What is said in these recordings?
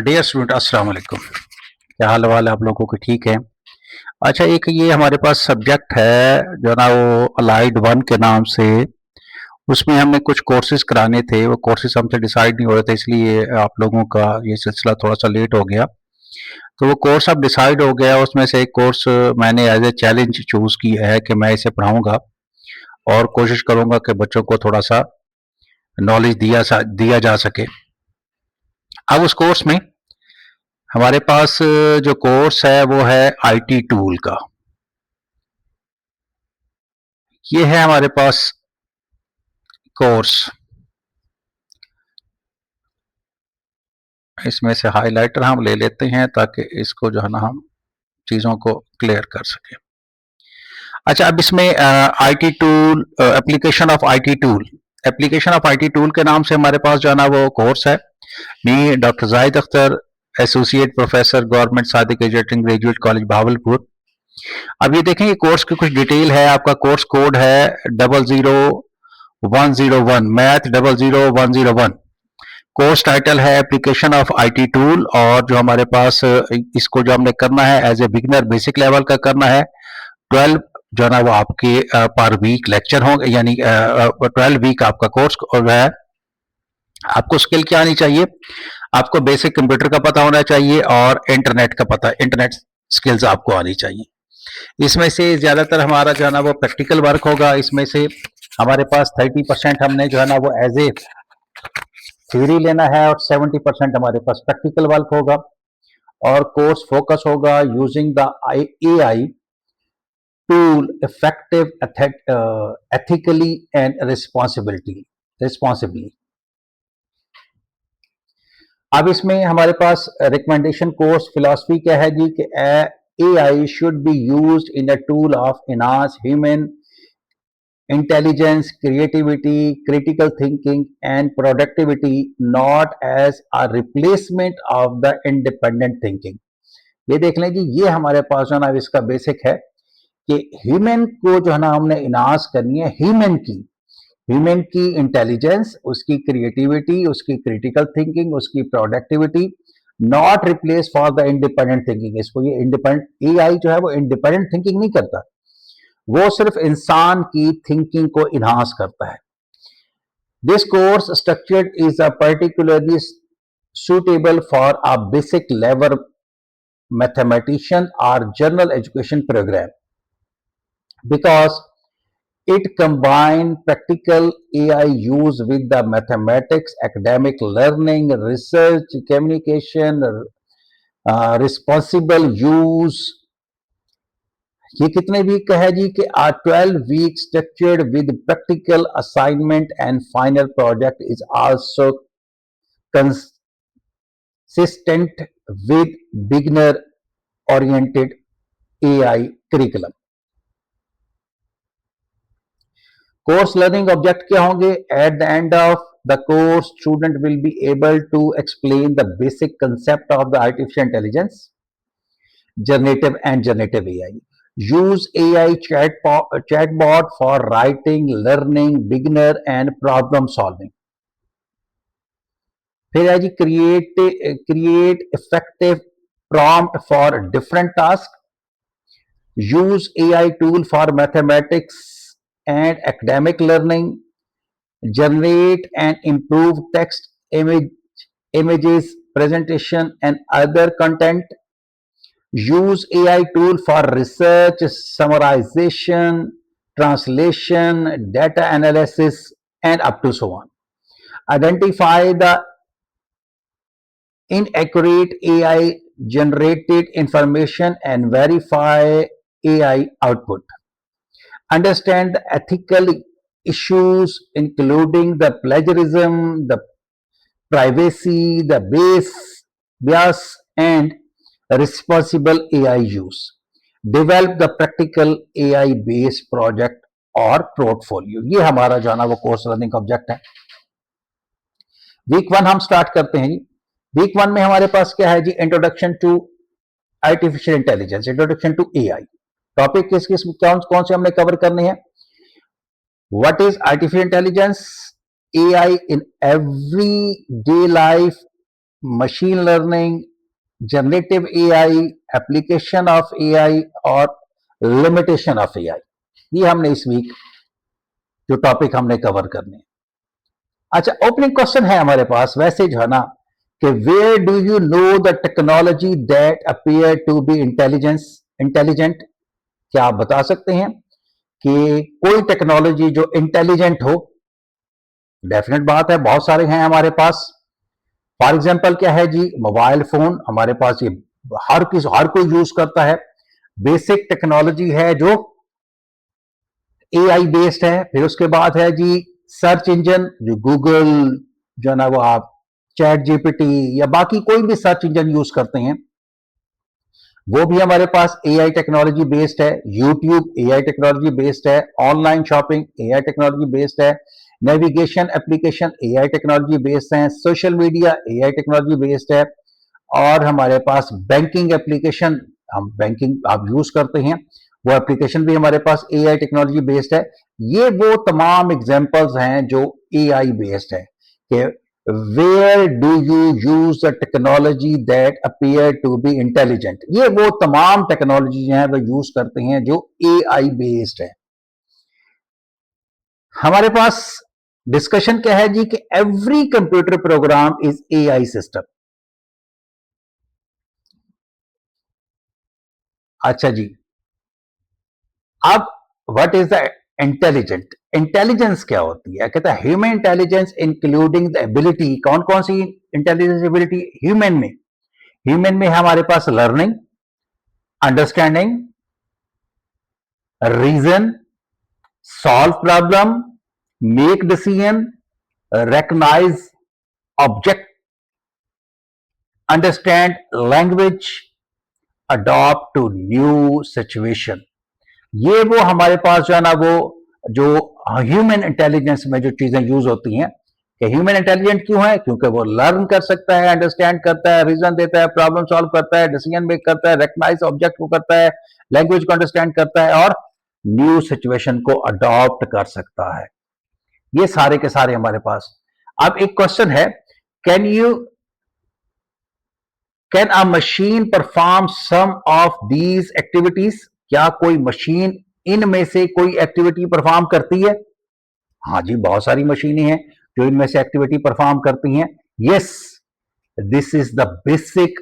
Dear student, अस्सलाम वालेकुम। क्या हाल वाल है आप लोगों के? ठीक है। अच्छा, एक ये हमारे पास सब्जेक्ट है जो ना वो अलाइड वन के नाम से, उसमें हमें कुछ कोर्सेज कराने थे। वो कोर्सेज हमसे डिसाइड नहीं हो रहे थे, इसलिए आप लोगों का ये सिलसिला थोड़ा सा लेट हो गया। तो वो कोर्स अब डिसाइड हो गया। उसमें से एक कोर्स मैंने एज ए चैलेंज चूज किया है कि मैं इसे पढ़ाऊंगा और कोशिश करूंगा कि बच्चों को थोड़ा सा नॉलेज दिया जा सके। अब उस कोर्स में हमारे पास जो कोर्स है वो है आईटी टूल का। ये है हमारे पास कोर्स। इसमें से हाइलाइटर हम ले लेते हैं ताकि इसको जो है ना हम चीज़ों को क्लियर कर सकें। अच्छा, अब इसमें IT tool, application of IT tool के नाम से हमारे पास जो है ना वो कोर्स है। Me doctor Zahid Akhtar, associate professor, government Sadiq education graduate college Bahawalpur. अब ये देखें, ये कोर्स की कुछ डिटेल है। आपका कोर्स कोड है 00101, मैथ 00101। कोर्स टाइटल है एप्लीकेशन ऑफ आईटी टूल, और जो हमारे पास इसको जो हमने करना है as a beginner basic level का करना है। 12 जो है ना वो आपके पर वीक लेक्चर होंगे, यानी 12 वीक आपका कोर्स है। आपको स्किल क्या आनी चाहिए? आपको बेसिक कंप्यूटर का पता होना चाहिए और इंटरनेट स्किल्स आपको आनी चाहिए। इसमें से ज्यादातर हमारा जो है ना वो प्रैक्टिकल वर्क होगा। इसमें से हमारे पास 30% हमने जो है ना वो एज ए थ्योरी लेना है और 70% हमारे पास प्रैक्टिकल वर्क होगा। और कोर्स फोकस होगा using the AI tool effective, ethically and responsibly. अब इसमें हमारे पास रिकमेंडेशन कोर्स फिलॉसफी क्या है जी कि AI should be used in a tool of enhance human intelligence, creativity, critical thinking, and productivity, not as a replacement of the independent thinking. ये देख लें जी, ये हमारे पास जो है ना इसका बेसिक है कि ह्यूमन को जो है ना हमने इनहांस करनी है। ह्यूमन की इंटेलिजेंस, उसकी क्रिएटिविटी, उसकी क्रिटिकल थिंकिंग, उसकी productivity, not replace for the independent thinking. इसको ये इंडिपेंडेंट एआई जो है वो इंडिपेंडेंट थिंकिंग नहीं करता, वो सिर्फ इंसान की थिंकिंग को इनहांस करता है। This course structure is a particularly suitable for a basic level mathematician or general education program because it combines practical AI use with the mathematics, academic learning, research, communication, responsible use. ये कितने week का है जी कि 12 week structured with practical assignment and final project is also consistent with beginner oriented AI curriculum. Course learning object क्या होंगे? At the end of the course student will be able to explain the basic concept of the artificial intelligence, generative AI. Use AI chatbot for writing, learning, beginner and problem solving. फिर है जी create effective prompt for different tasks. Use AI tool for mathematics and academic learning. Generate and improve text, images, presentation and other content. Use AI tool for research, summarization, translation, data analysis, and up to so on. Identify the inaccurate AI generated information and verify AI output. Understand the ethical issues including the plagiarism, the privacy, the bias, and responsible AI use. Develop the practical AI based project और portfolio. ये हमारा जो है ना वो course learning का object है। Week 1 हम स्टार्ट करते हैं जी। वीक 1 में हमारे पास क्या है जी? Introduction to artificial intelligence, introduction to AI. Topic किस किस कौन से हमने कवर करने हैं? What is artificial intelligence, AI in everyday life, machine learning, generative AI, application of AI और लिमिटेशन ऑफ एआई, ये हमने इस वीक जो टॉपिक हमने कवर करने। अच्छा, ओपनिंग क्वेश्चन है हमारे पास वैसे जो है ना कि where do you know the technology that appear to be intelligent? क्या आप बता सकते हैं कि कोई टेक्नोलॉजी जो इंटेलिजेंट हो? डेफिनेट बात है, बहुत सारे हैं हमारे पास। फॉर एग्जाम्पल क्या है जी, मोबाइल फोन हमारे पास, ये हर कोई यूज करता है। बेसिक टेक्नोलॉजी है जो एआई बेस्ड है। फिर उसके बाद है जी सर्च इंजन, जो गूगल जो है ना वो आप चैट जीपीटी या बाकी कोई भी सर्च इंजन यूज करते हैं, वो भी हमारे पास एआई टेक्नोलॉजी बेस्ड है। यूट्यूब एआई टेक्नोलॉजी बेस्ड है। Online shopping AI technology based है। Navigation application AI technology based है। Social media AI technology based है। और हमारे पास बैंकिंग एप्लीकेशन, हम बैंकिंग आप यूज करते हैं, वो एप्लीकेशन भी हमारे पास एआई टेक्नोलॉजी बेस्ड है। ये वो तमाम एग्जांपल्स हैं जो एआई बेस्ड है कि where do you use the technology that appear to be intelligent. ये वो तमाम टेक्नोलॉजी हैं वो यूज करते हैं जो एआई बेस्ड है। हमारे पास डिस्कशन क्या है जी कि every computer program is AI system. अच्छा जी, अब what is the intelligent? Intelligence क्या होती है? कहता है human intelligence including the ability. कौन कौन सी इंटेलिजेंस एबिलिटी ह्यूमन में? ह्यूमन में हमारे पास learning, understanding, reason, solve problem, make decision, recognize object, understand language, adopt to new situation. ये वो हमारे पास जो है ना वो जो ह्यूमन इंटेलिजेंस में जो चीजें यूज होती हैं कि ह्यूमन इंटेलिजेंट क्यों है? क्योंकि वो लर्न कर सकता है, अंडरस्टैंड करता है, रीजन देता है, प्रॉब्लम सॉल्व करता है, डिसीजन मेक करता है, रिकग्नाइज ऑब्जेक्ट को करता है, लैंग्वेज को अंडरस्टैंड करता है और न्यू सिचुएशन को अडॉप्ट कर सकता है। ये सारे के सारे हमारे पास। अब एक क्वेश्चन है, can you can a machine perform some of these activities? क्या कोई मशीन इनमें से कोई एक्टिविटी परफॉर्म करती है? हाँ जी, बहुत सारी मशीनें हैं जो इनमें से एक्टिविटी परफॉर्म करती हैं। Yes, this is the basic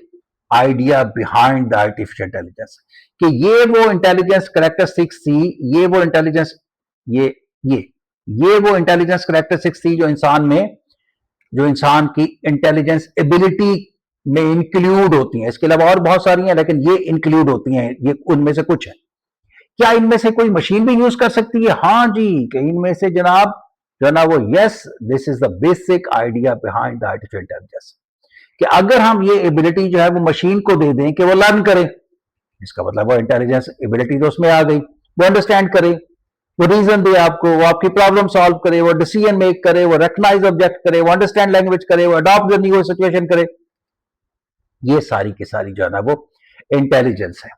idea behind the artificial intelligence कि ये वो इंटेलिजेंस करेक्टरिस्टिक्स थी, ये वो इंटेलिजेंस ये ये ये वो इंटेलिजेंस करेक्टरिस्टिक्स थी जो इंसान की इंटेलिजेंस एबिलिटी में इंक्लूड होती हैं। इसके अलावा और बहुत सारी हैं लेकिन ये इंक्लूड होती हैं, ये उनमें से कुछ है। क्या इनमें से कोई मशीन भी यूज कर सकती है? हाँ जी, कि इनमें से जनाब जो है ना वो, yes, this is the basic idea behind the artificial intelligence कि अगर हम ये एबिलिटी जो है वो मशीन को दे दें कि वो लर्न करे, इसका मतलब वो इंटेलिजेंस एबिलिटी तो उसमें आ गई, वो अंडरस्टैंड करे, वो रीजन दे आपको, वो आपकी प्रॉब्लम सॉल्व करे, वो डिसीजन मेक करे, वो रिकग्नाइज ऑब्जेक्ट करे, वो अंडरस्टैंड लैंग्वेज करे, वो अडॉप्ट द न्यू सिचुएशन करे। ये सारी की सारी जो है ना वो इंटेलिजेंस है।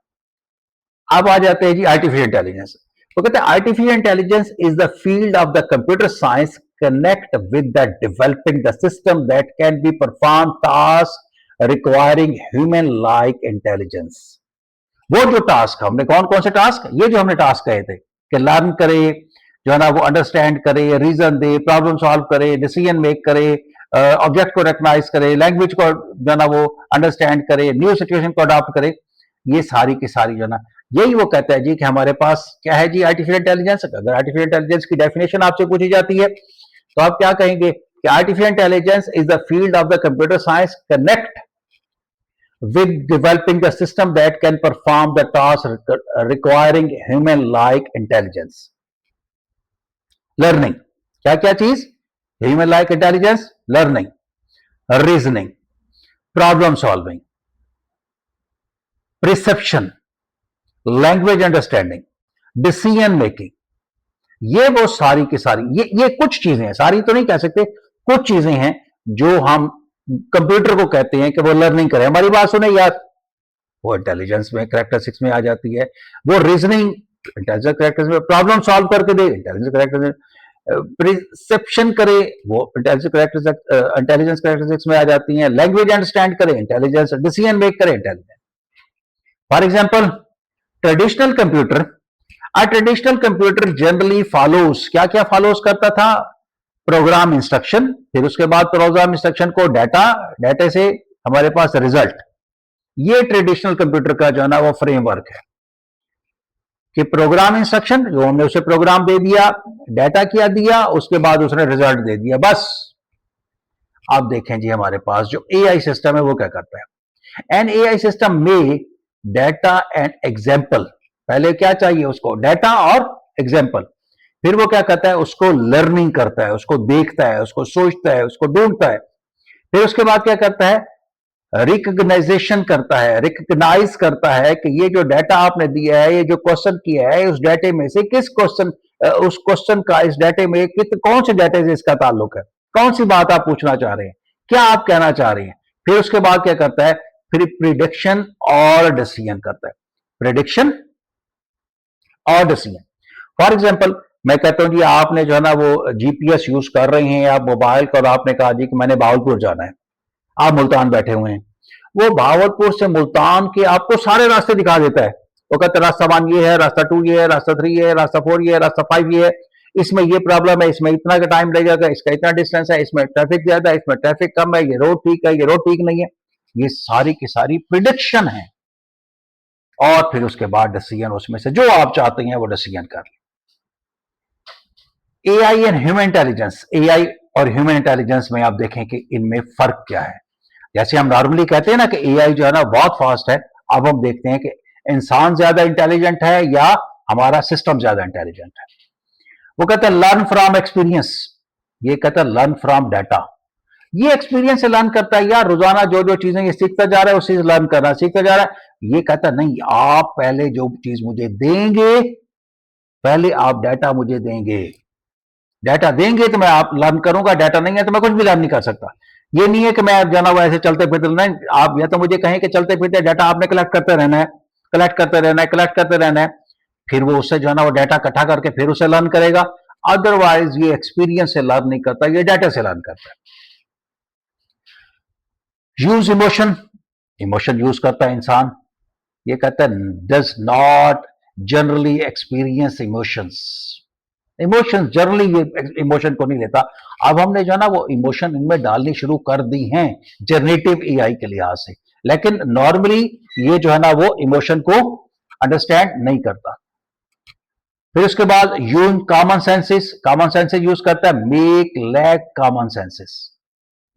अब आ जाते हैं जी आर्टिफिशियल इंटेलिजेंस। तो कहते हैं artificial intelligence is the field of the computer science connect with the developing the system that can be perform task requiring human like intelligence. वो जो टास्क, हमने कौन कौन से टास्क, ये जो हमने टास्क कहे थे कि लर्न करे, जो है ना वो अंडरस्टैंड करे, रीजन दे, प्रॉब्लम सॉल्व करे, डिसीजन मेक करे, ऑब्जेक्ट को रिकग्नाइज करे, लैंग्वेज को जो है ना वो अंडरस्टैंड करे, न्यू सिचुएशन को अडॉप्ट करे, ये सारी की सारी जो है ना यही वो कहता है जी कि हमारे पास क्या है जी आर्टिफिशियल इंटेलिजेंस। अगर आर्टिफिशियल इंटेलिजेंस की डेफिनेशन आपसे पूछी जाती है तो आप क्या कहेंगे कि artificial intelligence is the field of the computer science connect with developing the system that can perform the task requiring human like intelligence. Learning, क्या क्या चीज? human like intelligence, learning, reasoning, problem solving, perception, language understanding, decision making। ये वो सारी की सारी ये कुछ चीजें हैं, सारी तो नहीं कह सकते, कुछ चीजें हैं जो हम कंप्यूटर को कहते हैं कि वो लर्निंग करे। हमारी बात सुने यार, वो इंटेलिजेंस में कैरेक्टरिस्टिक्स में आ जाती है। वो रीजनिंग इंटेलिजेंस कैरेक्टरिस्टिक्स में, प्रॉब्लम सॉल्व करके दे इंटेलिजेंस कैरेक्टरिस्टिक्स, प्रिसेप्शन करे वो इंटेलिजेंस कैरेक्टरिस्टिक्स में आ जाती हैं, लैंग्वेज अंडरस्टैंड करे इंटेलिजेंस, डिसीजन मेक करे intelligence. For example traditional computer, traditional computer generally follows, क्या क्या फॉलोज करता था, प्रोग्राम इंस्ट्रक्शन, फिर उसके बाद प्रोग्राम इंस्ट्रक्शन को डाटा, डाटा से हमारे पास रिजल्ट। ये ट्रेडिशनल कंप्यूटर का जो है ना वो फ्रेमवर्क है कि प्रोग्राम इंस्ट्रक्शन, जो हमने उसे प्रोग्राम दे दिया, डाटा किया दिया, उसके बाद उसने रिजल्ट दे दिया, बस। आप देखें जी हमारे पास जो एआई सिस्टम है वो क्या करता है, एन एआई सिस्टम में डाटा एंड एग्जाम्पल, पहले क्या चाहिए उसको, डाटा और एग्जाम्पल, फिर वो क्या करता है, उसको लर्निंग करता है, उसको देखता है, उसको सोचता है, उसको ढूंढता है, फिर उसके बाद क्या करता है, रिकग्नाइजेशन करता है, रिकग्नाइज करता है कि ये जो डाटा आपने दिया है, ये जो क्वेश्चन किया है, उस डाटे में से किस क्वेश्चन, उस क्वेश्चन का इस डाटे में कौन से डाटे से इसका ताल्लुक है, कौन सी बात आप पूछना चाह रहे हैं, क्या आप कहना चाह रहे हैं। फिर उसके बाद क्या करता है, फिर प्रिडिक्शन और डिसीजन करता है, प्रिडिक्शन और डिसीजन। फॉर एग्जाम्पल मैं कहता हूं जी आपने जो है ना वो जीपीएस यूज कर रहे हैं आप मोबाइल का, और आपने कहा जी कि मैंने भावलपुर जाना है, आप मुल्तान बैठे हुए हैं, वो भावलपुर से मुल्तान के आपको सारे रास्ते दिखा देता है, वो कहता है रास्ता 1 ये है, रास्ता 2 ये है, रास्ता 3 ये है, रास्ता 4 ये है, रास्ता 5 ये है, इसमें ये प्रॉब्लम है, इसमें इतना का टाइम लगेगा, इसका इतना डिस्टेंस है, इसमें ट्रैफिक ज्यादा है, इसमें ट्रैफिक कम है, ये रोड ठीक है, ये रोड ठीक नहीं है। ये सारी की सारी प्रिडिक्शन है, और फिर उसके बाद डिसीजन, उसमें से जो आप चाहते हैं वो डिसीजन कर। AI and human intelligence, AI और ह्यूमन इंटेलिजेंस में आप देखें कि इनमें फर्क क्या है। जैसे हम नॉर्मली कहते हैं ना कि एआई जो है ना बहुत फास्ट है, अब हम देखते हैं कि इंसान ज्यादा इंटेलिजेंट है या हमारा सिस्टम ज्यादा इंटेलिजेंट है। वो कहता है लर्न फ्रॉम एक्सपीरियंस, ये कहता है लर्न फ्रॉम डाटा, ये एक्सपीरियंस से लर्न करता है, या रोजाना जो जो चीजें ये सीखता जा रहा है उसी से लर्न कर रहा है, सीखता जा रहा है। ये कहता है नहीं, आप पहले जो चीज मुझे देंगे, पहले आप डाटा मुझे देंगे, डाटा देंगे तो मैं आप लर्न करूंगा, डाटा नहीं है तो मैं कुछ भी लर्न नहीं कर सकता। ये नहीं है कि मैं जाना हुआ ऐसे चलते फिरते, नहीं, आप या तो मुझे कहें कि चलते फिरते डाटा आपने कलेक्ट करते रहना है, कलेक्ट करते रहना है, कलेक्ट करते रहना है, फिर वो उससे जो है ना वो डाटा इकट्ठा करके फिर उसे लर्न करेगा। अदरवाइज ये एक्सपीरियंस से लर्न नहीं करता, ये डाटा से लर्न करता है। यूज इमोशन, इमोशन यूज करता है इंसान, ये कहता है does not generally experience emotions, emotion generally ये इमोशन को नहीं लेता। अब हमने जो है ना वो इमोशन इनमें डालनी शुरू कर दी हैं जनरेटिव एआई के लिहाज से, लेकिन नॉर्मली ये जो है ना वो इमोशन को अंडरस्टैंड नहीं करता। फिर उसके बाद use common senses, common senses use करता है, मेक लैक कॉमन सेंसेस,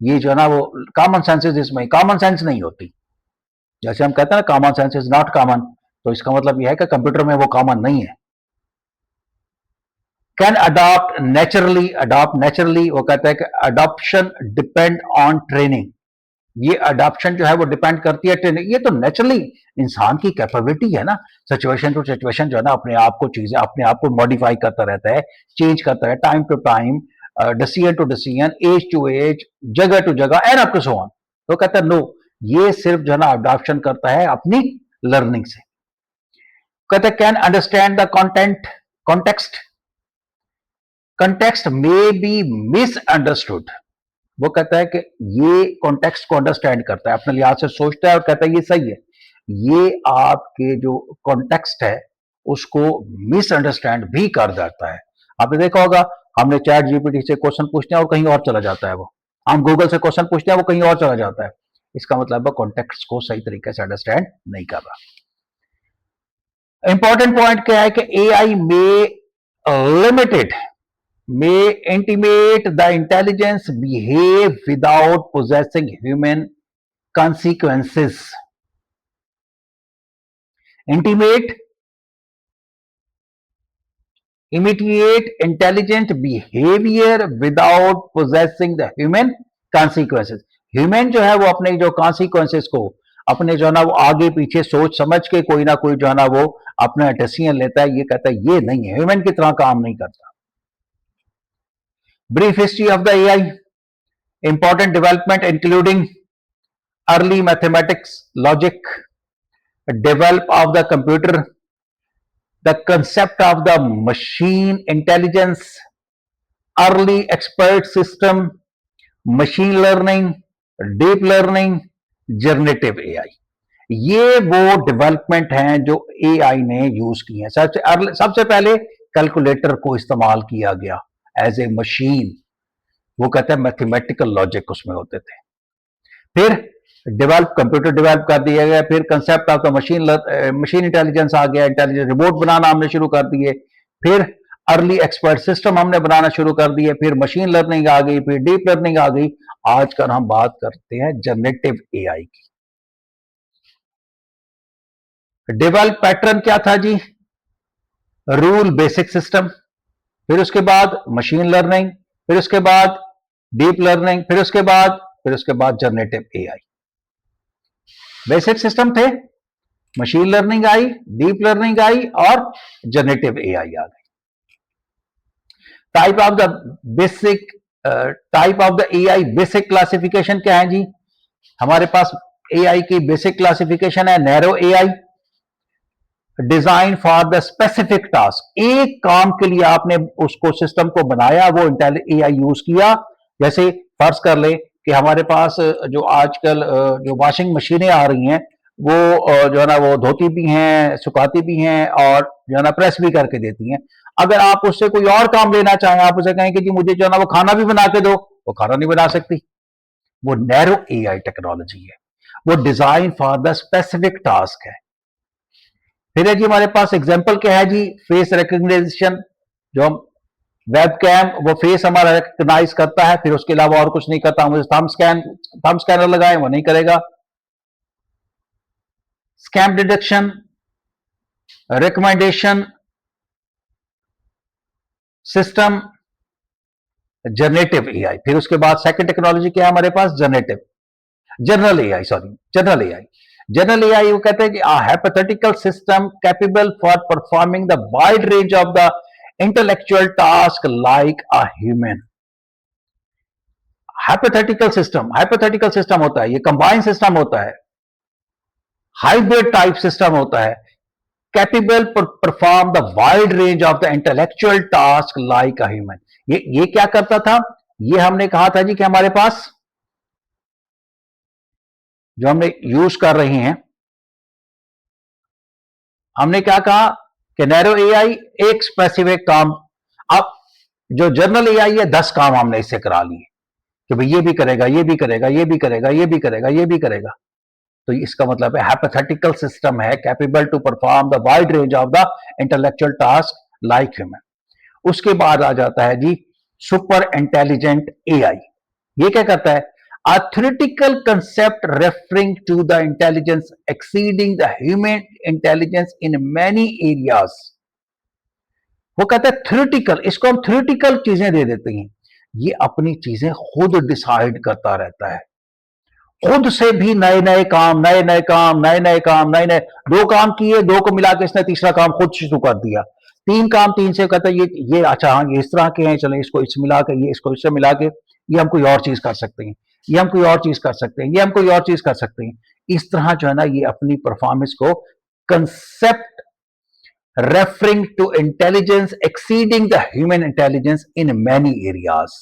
ये जो है ना वो कॉमन सेंसेस, इसमें कॉमन सेंस नहीं होती। जैसे हम कहते हैं ना common sense is not common, तो इसका मतलब यह है कि कंप्यूटर में वो कॉमन नहीं है। Can adopt naturally, adopt naturally, वो कहता है कि अडॉप्शन डिपेंड ऑन ट्रेनिंग, ये अडॉप्शन जो है वो डिपेंड करती है ट्रेनिंग, ये तो नेचुरली इंसान की कैपेबिलिटी है ना, सिचुएशन टू सिचुएशन जो है ना अपने आप को चीजें अपने आप को मॉडिफाई करता रहता है, चेंज करता है time to time, decision to decision, age to age, जगह टू जगह, and up to so on. तो कहता है नो, ये सिर्फ जो है ना अडॉप्शन करता है अपनी लर्निंग से। कहता है can understand the content, context, context में बी मिसअंडरस्टूड, वो कहता है कि ये कॉन्टेक्स्ट को अंडरस्टैंड करता है, अपने लिहाज से सोचता है और कहता है ये सही है। ये आपके जो कॉन्टेक्स्ट है उसको मिसअंडरस्टैंड भी कर जाता है। आपने देखा होगा हमने चैट जीपीटी से क्वेश्चन पूछते हैं और कहीं और चला जाता है, वो हम गूगल से क्वेश्चन पूछते हैं वो कहीं और चला जाता है, इसका मतलब है कॉन्टेक्स्ट को सही तरीके से अंडरस्टैंड नहीं कर रहा। इंपॉर्टेंट पॉइंट क्या है कि एआई में limited may intimate the intelligence behave without possessing human consequences. Intimate, imitate intelligent behavior without possessing the human consequences. Human जो है वो अपने जो consequences को अपने जो है ना वो आगे पीछे सोच समझ के कोई ना कोई जो है ना वो अपना डिसीजन लेता है, ये कहता है ये नहीं है, ह्यूमन की तरह काम नहीं करता। Brief history of the AI, important development including early mathematics, logic, develop of the computer, the concept of the machine intelligence, early expert system, machine learning, deep learning, generative AI, ये वो development हैं जो AI ने use की है। सबसे पहले calculator को इस्तेमाल किया गया एज ए मशीन, वो कहते हैं मैथमेटिकल लॉजिक उसमें होते थे। फिर कंप्यूटर डेवलप कर दिया गया, फिर concept of the machine intelligence आ गया, इंटेलिजेंट रिमोट बनाना हमने शुरू कर दिए, फिर अर्ली एक्सपर्ट सिस्टम हमने बनाना शुरू कर दिए, फिर मशीन लर्निंग आ गई, फिर डीप लर्निंग आ गई। आजकल हम बात करते हैं जनरेटिव एआई की। डेवलप पैटर्न क्या था जी? रूल बेसिक सिस्टम, फिर उसके बाद मशीन लर्निंग, फिर उसके बाद डीप लर्निंग, फिर उसके बाद जनरेटिव एआई। बेसिक सिस्टम थे, मशीन लर्निंग आई, डीप लर्निंग आई और जनरेटिव एआई आ गई। Type of the basic type of the AI basic classification क्या है जी? हमारे पास एआई की बेसिक क्लासिफिकेशन है narrow AI, design for the specific task, एक काम के लिए आपने उसको सिस्टम को बनाया, वो एआई यूज किया। जैसे फर्ज कर ले कि हमारे पास जो आजकल जो वॉशिंग मशीनें आ रही हैं, वो जो है ना वो धोती भी हैं, सुखाती भी हैं और जो है ना प्रेस भी करके देती हैं। अगर आप उससे कोई और काम लेना चाहें, आप उसे कहें कि जी मुझे जो है ना वो खाना भी बना के दो, वो खाना नहीं बना सकती। वो नैरो एआई टेक्नोलॉजी है, वो design for the specific task है। फिर है जी हमारे पास एग्जाम्पल क्या है जी? फेस रिकग्निशन, जो हम वेब कैम वो फेस हमारा रिकग्नाइज करता है, फिर उसके अलावा और कुछ नहीं करता। मुझे थंब स्कैनर लगाए, वो नहीं करेगा। Scam detection, recommendation system, generative AI. फिर उसके बाद सेकंड टेक्नोलॉजी क्या है हमारे पास? जनरल एआई, जनरल एआई वो कहते हैं कि hypothetical system capable for performing the wide range of the intellectual task like a human. Hypothetical system होता है, ये कंबाइन सिस्टम होता है, हाइब्रिड टाइप सिस्टम होता है, capable perform the wide range of the intellectual task like a human. ये क्या करता था? ये हमने कहा था जी कि हमारे पास जो हमने यूज कर रहे हैं, हमने क्या कहा कि नैरो एआई एक स्पेसिफिक काम। अब जो जनरल एआई है 10 काम हमने इससे करा लिए कि भाई ये भी करेगा, ये भी करेगा, ये भी करेगा, ये भी करेगा, ये भी करेगा। तो इसका मतलब है हाइपोथेटिकल सिस्टम है, capable to perform the wide range of the intellectual task like human. उसके बाद आ जाता है जी सुपर इंटेलिजेंट एआई। ये क्या करता है? A theoretical concept referring to the intelligence exceeding the human intelligence in many areas. वो कहता है थ्योरेटिकल, इसको हम थ्योरेटिकल चीजें दे देते हैं, ये अपनी चीजें खुद डिसाइड करता रहता है, खुद से भी नए नए काम, दो काम किए, दो को मिला के इसने तीसरा काम खुद शुरू कर दिया, तीन काम, तीन से कहता है ये अच्छा हाँ ये इस तरह के हैं, चले इसको इससे मिला के, ये इसको इससे मिला के ये हम कोई और चीज कर सकते हैं, ये हम कोई और चीज कर सकते हैं, ये हम कोई और चीज कर सकते हैं। इस तरह जो है ना ये अपनी परफॉर्मेंस को concept referring to intelligence exceeding the human intelligence in many areas.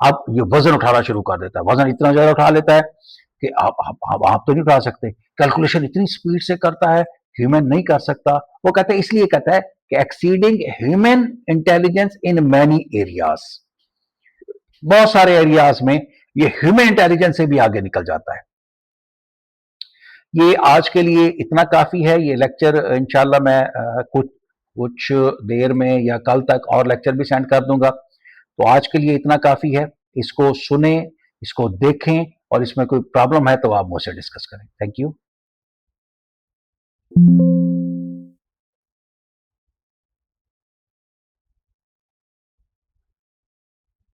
अब ये वजन उठाना शुरू कर देता है, वजन इतना ज्यादा उठा लेता है कि आप तो नहीं उठा सकते, कैलकुलेशन इतनी स्पीड से करता है, ह्यूमन नहीं कर सकता। वो कहते हैं, इसलिए कहता है कि exceeding human intelligence in many areas, बहुत सारे एरियाज में ये ह्यूमन इंटेलिजेंस से भी आगे निकल जाता है। ये आज के लिए इतना काफी है। ये लेक्चर इंशाल्लाह मैं कुछ देर में या कल तक और लेक्चर भी सेंड कर दूंगा। तो आज के लिए इतना काफी है, इसको सुने, इसको देखें और इसमें कोई प्रॉब्लम है तो आप मुझसे डिस्कस करें। Thank you.